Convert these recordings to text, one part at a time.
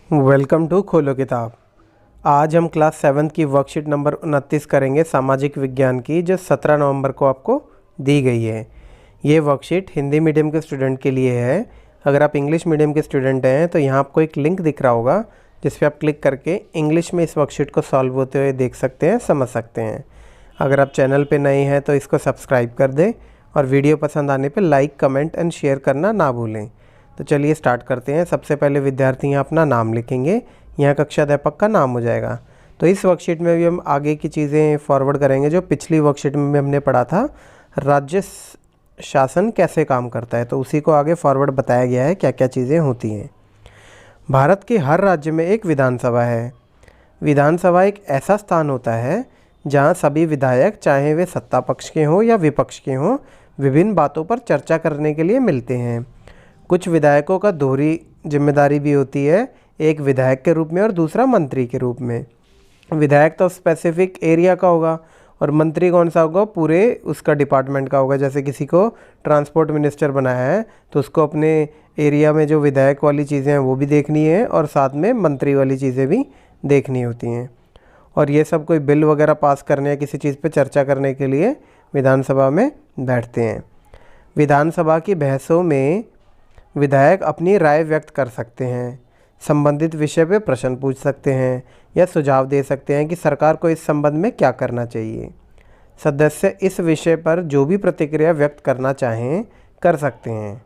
Welcome to खोलो किताब। आज हम क्लास 7 की वर्कशीट नंबर 29 करेंगे सामाजिक विज्ञान की, जो 17 नवंबर को आपको दी गई है। ये वर्कशीट हिंदी मीडियम के स्टूडेंट के लिए है। अगर आप इंग्लिश मीडियम के स्टूडेंट हैं तो यहाँ आपको एक लिंक दिख रहा होगा जिस पे आप क्लिक करके इंग्लिश में इस वर्कशीट को सॉल्व होते हुए देख सकते हैं, समझ सकते हैं। अगर आप चैनल पर नए हैं तो इसको सब्सक्राइब कर दें और वीडियो पसंद आने पर लाइक, कमेंट एंड शेयर करना ना भूलें। तो चलिए स्टार्ट करते हैं। सबसे पहले विद्यार्थी यहाँ अपना नाम लिखेंगे, यहाँ कक्षा अध्यापक का नाम हो जाएगा। तो इस वर्कशीट में भी हम आगे की चीज़ें फॉरवर्ड करेंगे जो पिछली वर्कशीट में भी हमने पढ़ा था, राज्य शासन कैसे काम करता है, तो उसी को आगे फॉरवर्ड बताया गया है क्या क्या चीज़ें होती हैं। भारत के हर राज्य में एक विधानसभा है। विधानसभा एक ऐसा स्थान होता है जहाँ सभी विधायक, चाहे वे सत्ता पक्ष के हों या विपक्ष के हों, विभिन्न बातों पर चर्चा करने के लिए मिलते हैं। कुछ विधायकों का दोहरी जिम्मेदारी भी होती है, एक विधायक के रूप में और दूसरा मंत्री के रूप में। विधायक तो स्पेसिफिक एरिया का होगा और मंत्री कौन सा होगा, पूरे उसका डिपार्टमेंट का होगा। जैसे किसी को ट्रांसपोर्ट मिनिस्टर बनाया है तो उसको अपने एरिया में जो विधायक वाली चीज़ें हैं वो भी देखनी है और साथ में मंत्री वाली चीज़ें भी देखनी होती हैं। और ये सब कोई बिल वगैरह पास करने या किसी चीज़ पर चर्चा करने के लिए विधानसभा में बैठते हैं। विधानसभा की बहसों में विधायक अपनी राय व्यक्त कर सकते हैं, संबंधित विषय पे प्रश्न पूछ सकते हैं या सुझाव दे सकते हैं कि सरकार को इस संबंध में क्या करना चाहिए। सदस्य इस विषय पर जो भी प्रतिक्रिया व्यक्त करना चाहें कर सकते हैं।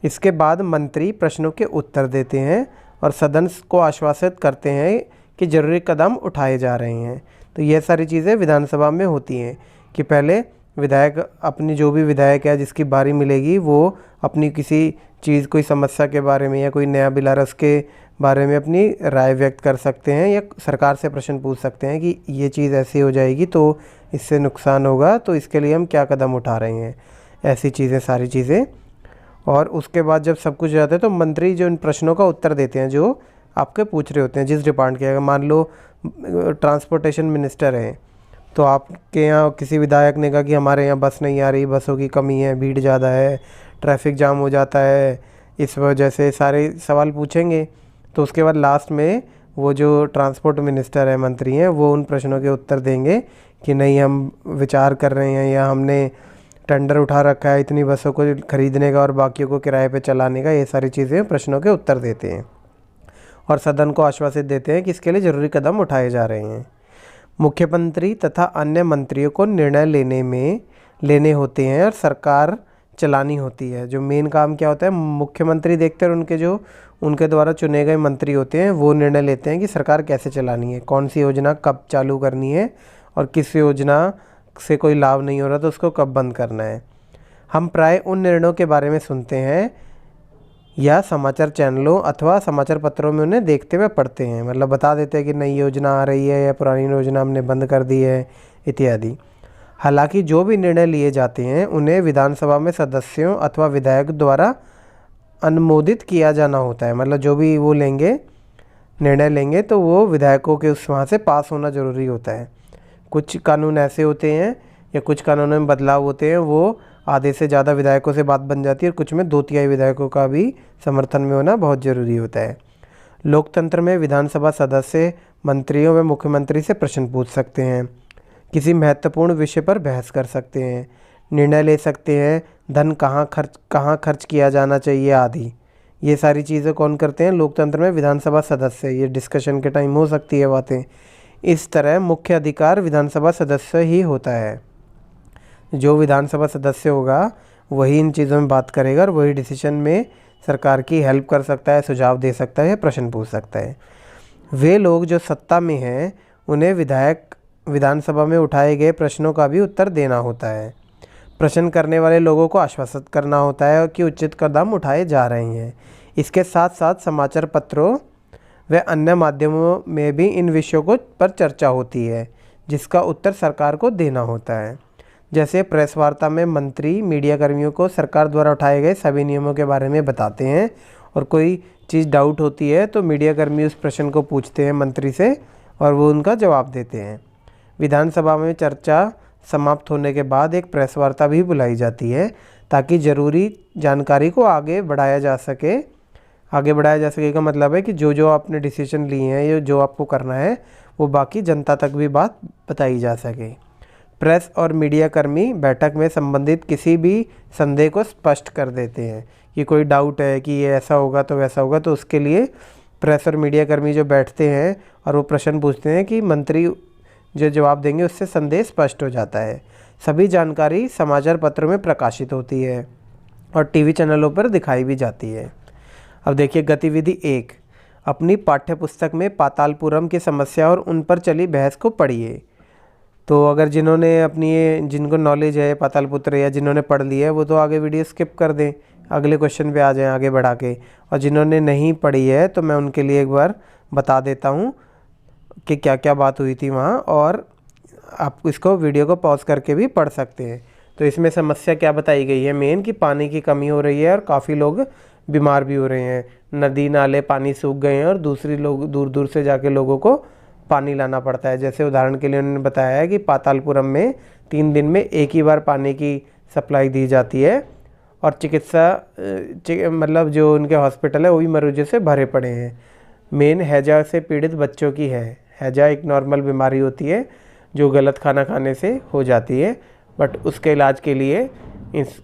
इसके बाद मंत्री प्रश्नों के उत्तर देते हैं और सदन को आश्वासित करते हैं कि जरूरी कदम उठाए जा रहे हैं। तो ये सारी चीज़ें विधानसभा में होती हैं कि पहले विधायक अपनी, जो भी विधायक है जिसकी बारी मिलेगी, वो अपनी किसी चीज़, कोई समस्या के बारे में या कोई नया बिल आ रहा है उसके बारे में अपनी राय व्यक्त कर सकते हैं या सरकार से प्रश्न पूछ सकते हैं कि ये चीज़ ऐसी हो जाएगी तो इससे नुकसान होगा, तो इसके लिए हम क्या कदम उठा रहे हैं, ऐसी चीज़ें, सारी चीज़ें। और उसके बाद जब सब कुछ हो जाता है तो मंत्री जो इन प्रश्नों का उत्तर देते हैं जो आपके पूछ रहे होते हैं जिस डिपार्टमेंट के। अगर मान लो ट्रांसपोर्टेशन मिनिस्टर है तो आपके यहाँ किसी विधायक ने कहा कि हमारे यहाँ बस नहीं आ रही, बसों की कमी है, भीड़ ज़्यादा है, ट्रैफिक जाम हो जाता है, इस वजह से सारे सवाल पूछेंगे। तो उसके बाद लास्ट में वो जो ट्रांसपोर्ट मिनिस्टर है, मंत्री हैं, वो उन प्रश्नों के उत्तर देंगे कि नहीं, हम विचार कर रहे हैं या हमने टेंडर उठा रखा है इतनी बसों को खरीदने का और बाकियों को किराए पे चलाने का। ये सारी चीज़ें प्रश्नों के उत्तर देते हैं और सदन को आश्वासित देते हैं कि इसके लिए ज़रूरी कदम उठाए जा रहे हैं। मुख्यमंत्री तथा अन्य मंत्रियों को निर्णय लेने होते हैं और सरकार चलानी होती है। जो मेन काम क्या होता है, मुख्यमंत्री देखते हैं और उनके द्वारा चुने गए मंत्री होते हैं वो निर्णय लेते हैं कि सरकार कैसे चलानी है, कौन सी योजना कब चालू करनी है और किस योजना से कोई लाभ नहीं हो रहा तो उसको कब बंद करना है। हम प्राय उन निर्णयों के बारे में सुनते हैं या समाचार चैनलों अथवा समाचार पत्रों में उन्हें देखते हुए पढ़ते हैं, मतलब बता देते हैं कि नई योजना आ रही है या पुरानी योजना हमने बंद कर दी है इत्यादि। हालांकि जो भी निर्णय लिए जाते हैं उन्हें विधानसभा में सदस्यों अथवा विधायक द्वारा अनुमोदित किया जाना होता है। मतलब जो भी वो निर्णय लेंगे तो वो विधायकों के वहाँ से पास होना ज़रूरी होता है। कुछ कानून ऐसे होते हैं या कुछ कानूनों में बदलाव होते हैं, वो आधे से ज़्यादा विधायकों से बात बन जाती है और कुछ में 2/3 विधायकों का भी समर्थन में होना बहुत ज़रूरी होता है। लोकतंत्र में विधानसभा सदस्य मंत्रियों व मुख्यमंत्री से प्रश्न पूछ सकते हैं, किसी महत्वपूर्ण विषय पर बहस कर सकते हैं, निर्णय ले सकते हैं, धन कहाँ खर्च किया जाना चाहिए आदि। ये सारी चीज़ें कौन करते हैं, लोकतंत्र में विधानसभा सदस्य। ये डिस्कशन के टाइम हो सकती है बातें। इस तरह मुख्य अधिकार विधानसभा सदस्य ही होता है। जो विधानसभा सदस्य होगा वही इन चीज़ों में बात करेगा और वही डिसीजन में सरकार की हेल्प कर सकता है, सुझाव दे सकता है, प्रश्न पूछ सकता है। वे लोग जो सत्ता में हैं उन्हें विधानसभा में उठाए गए प्रश्नों का भी उत्तर देना होता है। प्रश्न करने वाले लोगों को आश्वस्त करना होता है कि उचित कदम उठाए जा रहे हैं। इसके साथ साथ समाचार पत्रों व अन्य माध्यमों में भी इन विषयों पर चर्चा होती है जिसका उत्तर सरकार को देना होता है। जैसे प्रेस वार्ता में मंत्री मीडिया कर्मियों को सरकार द्वारा उठाए गए सभी नियमों के बारे में बताते हैं और कोई चीज़ डाउट होती है तो मीडिया कर्मी उस प्रश्न को पूछते हैं मंत्री से और वो उनका जवाब देते हैं। विधानसभा में चर्चा समाप्त होने के बाद एक प्रेस वार्ता भी बुलाई जाती है ताकि ज़रूरी जानकारी को आगे बढ़ाया जा सके आगे बढ़ाया जा सके का मतलब है कि जो जो आपने डिसीजन लिए हैं, ये जो आपको करना है, वो बाकी जनता तक भी बात बताई जा सके। प्रेस और मीडिया कर्मी बैठक में संबंधित किसी भी संदेह को स्पष्ट कर देते हैं कि कोई डाउट है कि ये ऐसा होगा तो वैसा होगा, तो उसके लिए प्रेस और मीडिया कर्मी जो बैठते हैं और वो प्रश्न पूछते हैं कि मंत्री जो जवाब देंगे उससे संदेह स्पष्ट हो जाता है। सभी जानकारी समाचार पत्रों में प्रकाशित होती है और टीवी चैनलों पर दिखाई भी जाती है। अब देखिए गतिविधि 1, अपनी पाठ्य पुस्तक में पातालपुरम की समस्या और उन पर चली बहस को पढ़िए। तो अगर जिनको नॉलेज है पातालपुत्र या जिन्होंने पढ़ लिया है वो तो आगे वीडियो स्किप कर दें, अगले क्वेश्चन पे आ जाएं आगे बढ़ा के। और जिन्होंने नहीं पढ़ी है तो मैं उनके लिए एक बार बता देता हूँ कि क्या क्या बात हुई थी वहाँ, और आप इसको वीडियो को पॉज करके भी पढ़ सकते हैं। तो इसमें समस्या क्या बताई गई है मेन, कि पानी की कमी हो रही है और काफ़ी लोग बीमार भी हो रहे हैं। नदी नाले पानी सूख गए हैं और दूसरी लोग दूर दूर से जाके लोगों को पानी लाना पड़ता है। जैसे उदाहरण के लिए उन्होंने बताया है कि पातालपुरम में 3 दिन में एक ही बार पानी की सप्लाई दी जाती है और मतलब जो उनके हॉस्पिटल है वो भी मरीजों से भरे पड़े हैं। मेन हैजा से पीड़ित बच्चों की है। हैजा एक नॉर्मल बीमारी होती है जो गलत खाना खाने से हो जाती है, बट उसके इलाज के लिए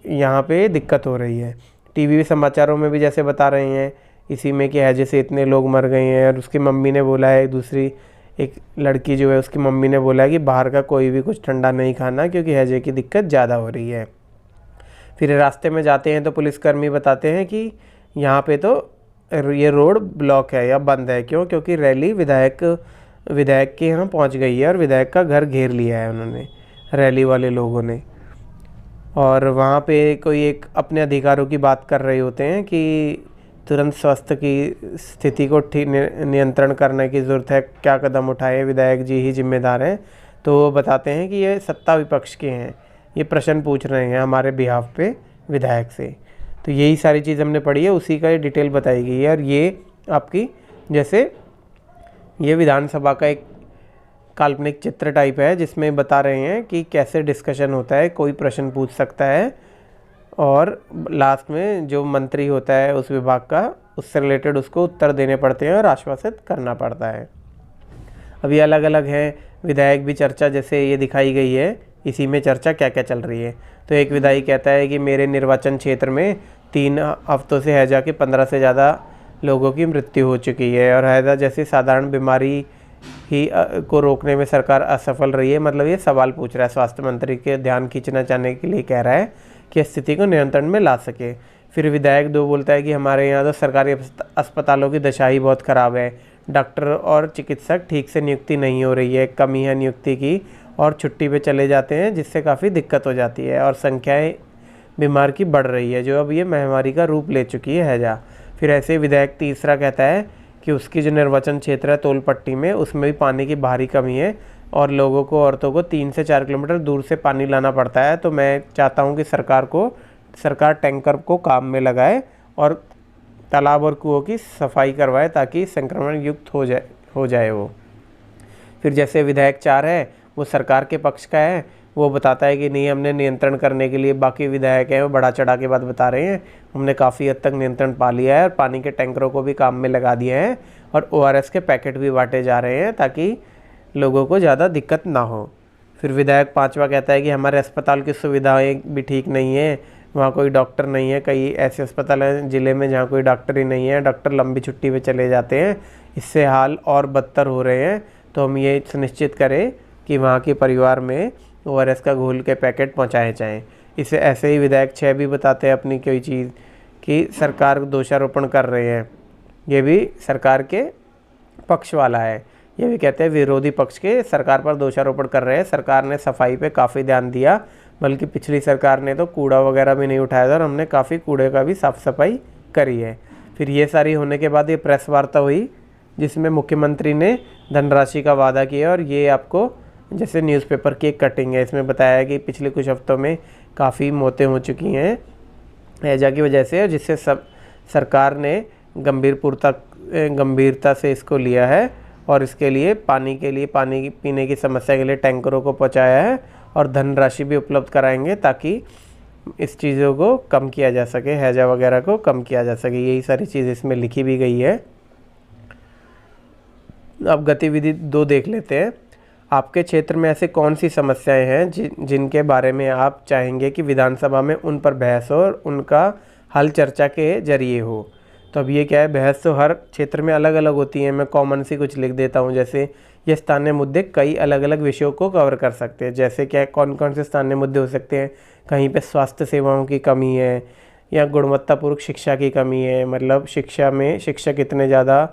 यहाँ पे दिक्कत हो रही है। टीवी समाचारों में भी जैसे बता रहे हैं इसी में कि हैजे से इतने लोग मर गए हैं, और उसकी मम्मी ने बोला है, एक लड़की जो है उसकी मम्मी ने बोला है कि बाहर का कोई भी कुछ ठंडा नहीं खाना क्योंकि हैजे की दिक्कत ज़्यादा हो रही है। फिर रास्ते में जाते हैं तो पुलिसकर्मी बताते हैं कि यहाँ पे तो ये रोड ब्लॉक है या बंद है। क्यों? क्योंकि रैली विधायक के यहाँ पहुँच गई है और विधायक का घर घेर लिया है उन्होंने, रैली वाले लोगों ने। और वहाँ पे कोई एक अपने अधिकारों की बात कर रहे होते हैं कि तुरंत स्वास्थ्य की स्थिति को ठीक नियंत्रण करने की ज़रूरत है, क्या कदम उठाए, विधायक जी ही जिम्मेदार हैं। तो वो बताते हैं कि ये सत्ता विपक्ष के हैं, ये प्रश्न पूछ रहे हैं हमारे बिहाफ पे विधायक से। तो यही सारी चीज़ हमने पढ़ी है, उसी का ये डिटेल बताई गई है। और ये आपकी जैसे ये विधानसभा का एक काल्पनिक चित्र टाइप है जिसमें बता रहे हैं कि कैसे डिस्कशन होता है, कोई प्रश्न पूछ सकता है और लास्ट में जो मंत्री होता है उस विभाग का, उससे रिलेटेड उसको उत्तर देने पड़ते हैं और आश्वासित करना पड़ता है। अब ये अलग अलग हैं विधायक भी चर्चा जैसे ये दिखाई गई है, इसी में चर्चा क्या क्या चल रही है। तो एक विधायक कहता है कि मेरे निर्वाचन क्षेत्र में 3 हफ्तों से हैजा के 15 से ज़्यादा लोगों की मृत्यु हो चुकी है और हैजा जैसी साधारण बीमारी ही को रोकने में सरकार असफल रही है। मतलब ये सवाल पूछ रहा है, स्वास्थ्य मंत्री के ध्यान खींचना चाहने के लिए कह रहा है कि स्थिति को नियंत्रण में ला सके। फिर विधायक 2 बोलता है कि हमारे यहाँ तो सरकारी अस्पतालों की दशा ही बहुत ख़राब है, डॉक्टर और चिकित्सक ठीक से नियुक्ति नहीं हो रही है, कमी है नियुक्ति की और छुट्टी पे चले जाते हैं जिससे काफ़ी दिक्कत हो जाती है और संख्याएँ बीमार की बढ़ रही है जो अब ये महामारी का रूप ले चुकी है हैजा। फिर ऐसे विधायक 3 कहता है कि उसकी जो निर्वाचन क्षेत्र है तोलपट्टी में, उसमें भी पानी की भारी कमी है और लोगों को, औरतों को 3 से 4 किलोमीटर दूर से पानी लाना पड़ता है। तो मैं चाहता हूं कि सरकार टैंकर को काम में लगाए और तालाब और कुओं की सफाई करवाए ताकि संक्रमण युक्त हो जाए वो। फिर जैसे विधायक 4 है वो सरकार के पक्ष का है, वो बताता है कि नहीं, हमने नियंत्रण करने के लिए, बाकी विधायक हैं वो बढ़ा चढ़ा के बात बता रहे हैं, हमने काफ़ी हद तक नियंत्रण पा लिया है और पानी के टैंकरों को भी काम में लगा दिए हैं और ORS के पैकेट भी बांटे जा रहे हैं ताकि लोगों को ज़्यादा दिक्कत ना हो। फिर विधायक 5वां कहता है कि हमारे अस्पताल की सुविधाएँ भी ठीक नहीं है, वहाँ कोई डॉक्टर नहीं है, कई ऐसे अस्पताल हैं ज़िले में जहाँ कोई डॉक्टर ही नहीं है, डॉक्टर लंबी छुट्टी पे चले जाते हैं, इससे हाल और बदतर हो रहे हैं। तो हम ये सुनिश्चित करें कि वहाँ के परिवार में ORS का घोल के पैकेट पहुँचाए जाएँ। इसे ऐसे ही विधायक 6 भी बताते हैं अपनी कोई चीज़ कि सरकार दोषारोपण कर रहे हैं, ये भी सरकार के पक्ष वाला है। ये भी कहते हैं विरोधी पक्ष के सरकार पर दोषारोपण कर रहे हैं, सरकार ने सफाई पे काफ़ी ध्यान दिया, बल्कि पिछली सरकार ने तो कूड़ा वगैरह भी नहीं उठाया था और हमने काफ़ी कूड़े का भी साफ़ सफाई करी है। फिर ये सारी होने के बाद ये प्रेस वार्ता हुई जिसमें मुख्यमंत्री ने धनराशि का वादा किया और ये आपको जैसे न्यूज़पेपर की एक कटिंग है, इसमें बताया है कि पिछले कुछ हफ्तों में काफ़ी मौतें हो चुकी हैं हैजा की वजह से, जिससे सरकार ने गंभीरता से इसको लिया है और इसके लिए पानी पीने की समस्या के लिए टैंकरों को पहुंचाया है और धनराशि भी उपलब्ध कराएंगे ताकि इस चीज़ों को कम किया जा सके, हैजा वगैरह को कम किया जा सके, यही सारी चीज़ इसमें लिखी भी गई है। अब गतिविधि 2 देख लेते हैं। आपके क्षेत्र में ऐसे कौन सी समस्याएं हैं जिनके बारे में आप चाहेंगे कि विधानसभा में उन पर बहस हो और उनका हल चर्चा के जरिए हो। तो अब ये क्या है, बहस तो हर क्षेत्र में अलग अलग होती है। मैं कॉमन सी कुछ लिख देता हूँ, जैसे ये स्थानीय मुद्दे कई अलग अलग विषयों को कवर कर सकते हैं। जैसे क्या, कौन कौन से स्थानीय मुद्दे हो सकते हैं, कहीं पे स्वास्थ्य सेवाओं की कमी है, या गुणवत्तापूर्ण शिक्षा की कमी है, मतलब शिक्षा में शिक्षक इतने ज़्यादा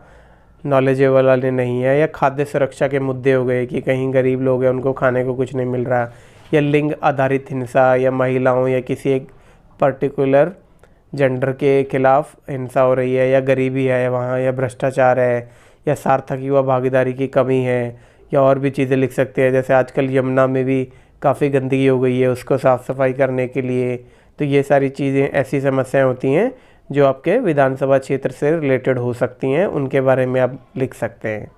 नॉलेजेबल वाले नहीं है, या खाद्य सुरक्षा के मुद्दे हो गए कि कहीं गरीब लोग हैं उनको खाने को कुछ नहीं मिल रहा, या लिंग आधारित हिंसा, या महिलाओं या किसी एक पर्टिकुलर जेंडर के खिलाफ हिंसा हो रही है, या गरीबी है वहाँ, या भ्रष्टाचार है, या सार्थक युवा भागीदारी की कमी है, या और भी चीज़ें लिख सकते हैं। जैसे आजकल यमुना में भी काफ़ी गंदगी हो गई है, उसको साफ़ सफाई करने के लिए। तो ये सारी चीज़ें, ऐसी समस्याएं होती हैं जो आपके विधानसभा क्षेत्र से रिलेटेड हो सकती हैं, उनके बारे में आप लिख सकते हैं।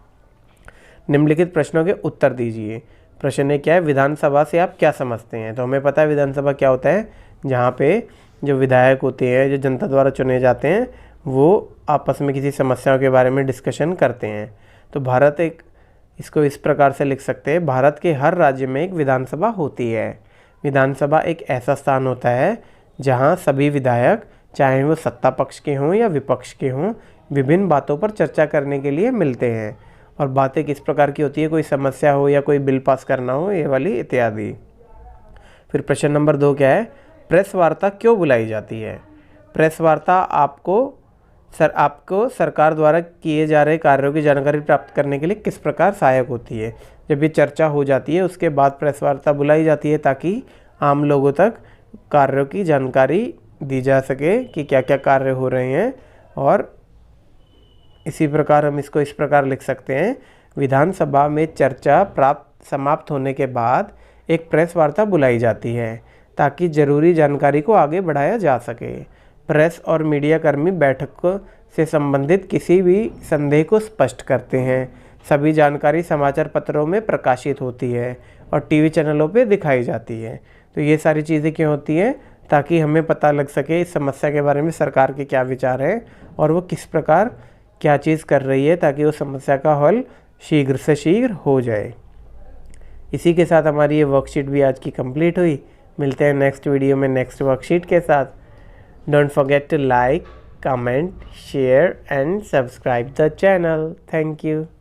निम्नलिखित प्रश्नों के उत्तर दीजिए। प्रश्न है क्या है, विधानसभा से आप क्या समझते हैं। तो हमें पता है विधानसभा क्या होता है, जहाँ पे जो विधायक होते हैं, जो जनता द्वारा चुने जाते हैं, वो आपस में किसी समस्याओं के बारे में डिस्कशन करते हैं। तो भारत एक, इसको इस प्रकार से लिख सकते हैं, भारत के हर राज्य में एक विधानसभा होती है। विधानसभा एक ऐसा स्थान होता है जहाँ सभी विधायक, चाहे वो सत्ता पक्ष के हों या विपक्ष के हों, विभिन्न बातों पर चर्चा करने के लिए मिलते हैं। और बातें किस प्रकार की होती है, कोई समस्या हो या कोई बिल पास करना हो, ये वाली इत्यादि। फिर प्रश्न नंबर 2 क्या है, प्रेस वार्ता क्यों बुलाई जाती है। प्रेस वार्ता आपको सरकार द्वारा किए जा रहे कार्यों की जानकारी प्राप्त करने के लिए किस प्रकार सहायक होती है। जब ये चर्चा हो जाती है उसके बाद प्रेस वार्ता बुलाई जाती है, ताकि आम लोगों तक कार्यों की जानकारी दी जा सके कि क्या क्या कार्य हो रहे हैं। और इसी प्रकार हम इसको इस प्रकार लिख सकते हैं, विधानसभा में चर्चा समाप्त होने के बाद एक प्रेस वार्ता बुलाई जाती है ताकि जरूरी जानकारी को आगे बढ़ाया जा सके। प्रेस और मीडिया कर्मी बैठक से संबंधित किसी भी संदेह को स्पष्ट करते हैं। सभी जानकारी समाचार पत्रों में प्रकाशित होती है और टीवी चैनलों पे दिखाई जाती है। तो ये सारी चीज़ें क्यों होती हैं, ताकि हमें पता लग सके इस समस्या के बारे में सरकार के क्या विचार हैं और वो किस प्रकार क्या चीज़ कर रही है, ताकि उस समस्या का हल शीघ्र से शीघ्र हो जाए। इसी के साथ हमारी ये वर्कशीट भी आज की कंप्लीट हुई। मिलते हैं नेक्स्ट वीडियो में नेक्स्ट वर्कशीट के साथ। Don't forget to like, comment, share and subscribe the channel. Thank you.